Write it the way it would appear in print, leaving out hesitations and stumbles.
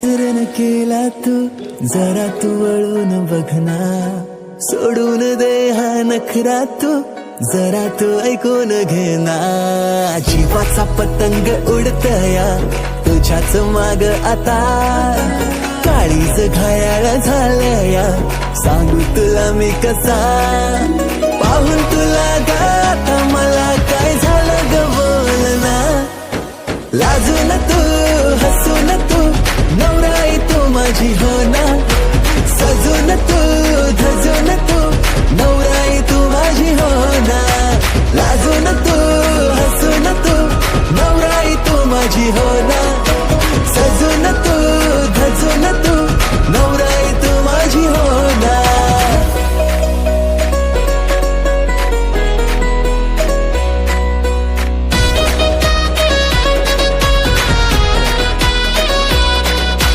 विसरण केला तू जरा तू वळून बघना, सोडून दे हा नखरा तू जरा तू ऐकून घेना. जीवाचा पतंग उडतया तुझ्याच माग आता, काळीज घायाळ झालया सांगू तुला मी कसा. पाहून तुला गाता मला काय झालं ग बोलना, लाजून तू हसून तू